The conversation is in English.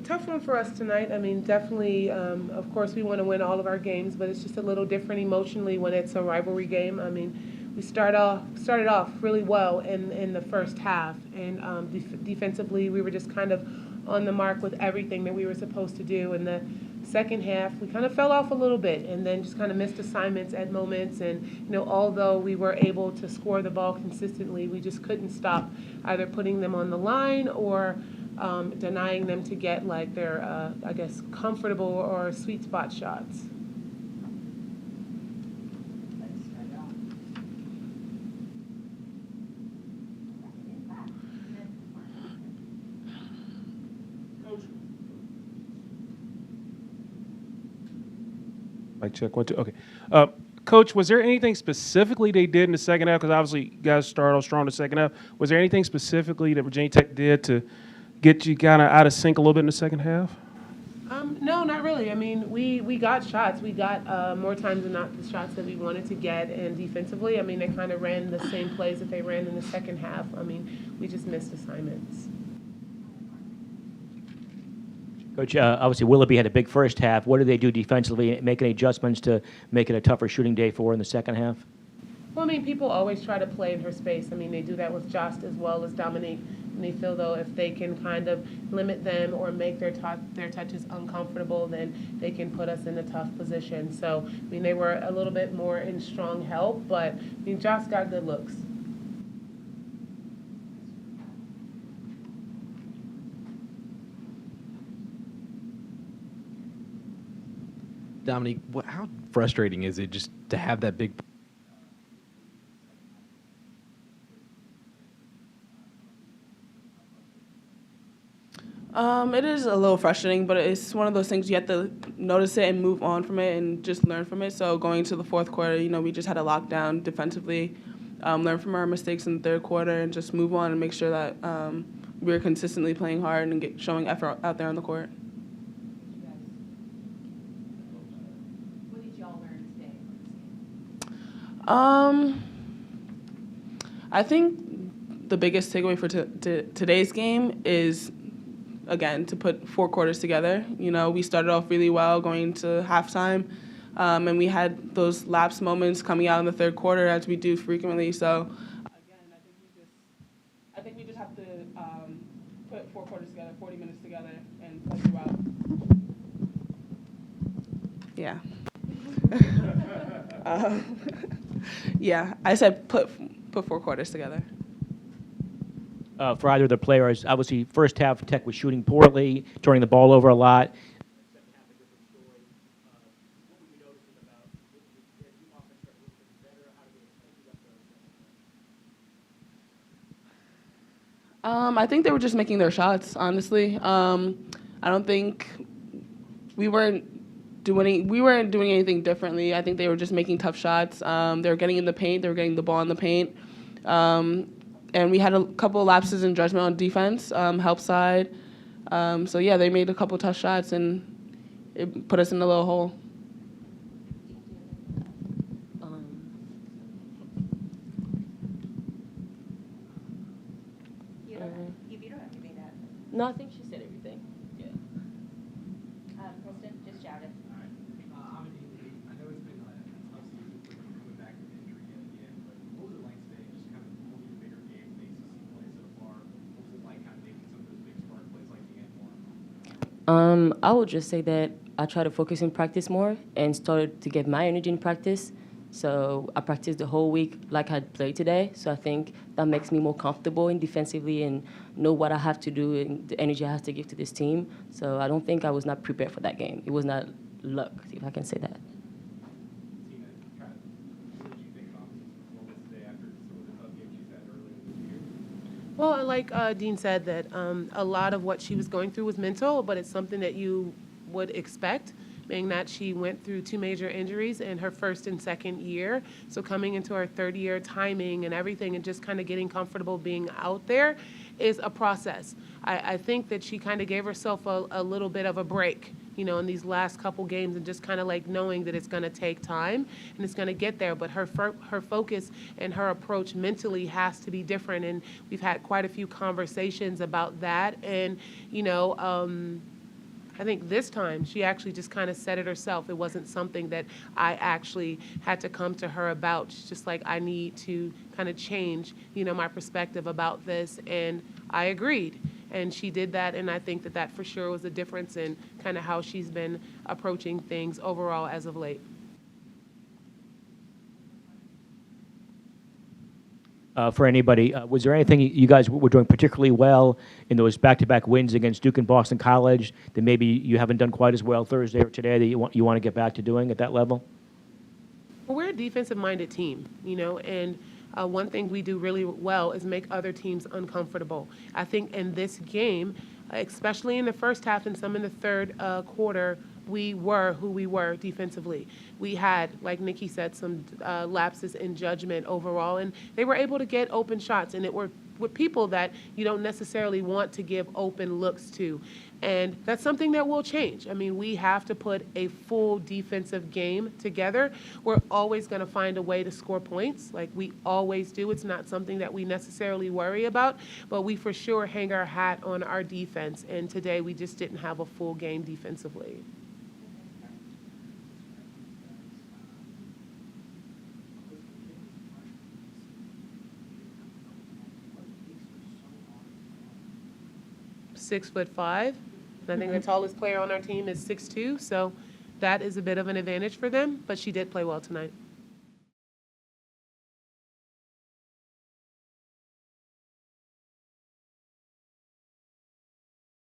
Tough one for us tonight. I mean, definitely, of course, we want to win all of our games, but it's just a little different emotionally when it's a rivalry game. I mean, we started off really well in the first half, and defensively, we were just kind of on the mark with everything that we were supposed to do. In the second half, we kind of fell off a little bit, and then just kind of missed assignments at moments. And although we were able to score the ball consistently, we just couldn't stop either putting them on the line or denying them to get like their, I guess, comfortable or sweet spot shots. Mic check, 1, 2. Okay. Coach, was there anything specifically they did in the second half? Because obviously you guys started off strong in the second half. Was there anything specifically that Virginia Tech did to get you kind of out of sync a little bit in the second half? No, not really. I mean, we got shots. We got more times than not the shots that we wanted to get. And defensively, I mean, they kind of ran the same plays that they ran in the second half. I mean, we just missed assignments. Coach, obviously Willoughby had a big first half. What did they do defensively? Make any adjustments to make it a tougher shooting day for her in the second half? Well, I mean, people always try to play in her space. I mean, they do that with Jost as well as Dominique. And they feel, though, if they can kind of limit them or make their touches uncomfortable, then they can put us in a tough position. So, I mean, they were a little bit more in strong help, but, I mean, Jost got good looks. Dominique, how frustrating is it just to have that big? It is a little frustrating, but it's one of those things you have to notice it and move on from it and just learn from it. So going to the fourth quarter, we just had a lockdown defensively, learn from our mistakes in the third quarter, and just move on and make sure that we're consistently playing hard and showing effort out there on the court. What did y'all learn today? I think the biggest takeaway for today's game is, again, to put four quarters together. We started off really well going to halftime, and we had those lapse moments coming out in the third quarter as we do frequently. So, again, I think we just have to put four quarters together, 40 minutes together, and play throughout. Yeah. Yeah, I said put four quarters together. For either of the players, obviously first half Tech was shooting poorly, turning the ball over a lot. I think they were just making their shots, honestly. I don't think we weren't doing anything differently. I think they were just making tough shots. They were getting in the paint. They were getting the ball in the paint. And we had a couple of lapses in judgment on defense, help side. So, yeah, they made a couple tough shots, and it put us in a little hole. You don't have to be that. No, I think she said everything. Yeah. Kristen, just shout it. All right. I know it's been a tough season for you coming back from injury yet again, but what was it like today, just kind of moving the bigger game, the ACC play so far? What was it like kind of making some of those big spark plays like the end one? I would just say that I try to focus in practice more and started to get my energy in practice. So I practiced the whole week like I played today. So I think that makes me more comfortable in defensively and know what I have to do and the energy I have to give to this team. So I don't think I was not prepared for that game. It was not luck, if I can say that. Tina, what did you think about this performance today after some of the tough games she's had earlier this year? Well, like Dean said, that a lot of what she was going through was mental, but it's something that you would expect, being that she went through two major injuries in her first and second year. So coming into her third year, timing and everything, and just kind of getting comfortable being out there is a process. I think that she kind of gave herself a little bit of a break in these last couple games, and just kind of like knowing that it's going to take time and it's going to get there. But her focus and her approach mentally has to be different. And we've had quite a few conversations about that. And, I think this time she actually just kind of said it herself. It wasn't something that I actually had to come to her about. She's just like, I need to kind of change, my perspective about this. And I agreed. And she did that. And I think that for sure was a difference in kind of how she's been approaching things overall as of late. For anybody, was there anything you guys were doing particularly well in those back-to-back wins against Duke and Boston College that maybe you haven't done quite as well Thursday or today that you want to get back to doing at that level? Well, we're a defensive-minded team, and one thing we do really well is make other teams uncomfortable. I think in this game, especially in the first half and some in the third quarter, we were who we were defensively. We had, like Nikki said, some lapses in judgment overall, and they were able to get open shots, and it were with people that you don't necessarily want to give open looks to. And that's something that will change. I mean, we have to put a full defensive game together. We're always going to find a way to score points, like we always do. It's not something that we necessarily worry about, but we for sure hang our hat on our defense. And today we just didn't have a full game defensively. .6'5". And I think the tallest player on our team is 6'2", so that is a bit of an advantage for them, but she did play well tonight.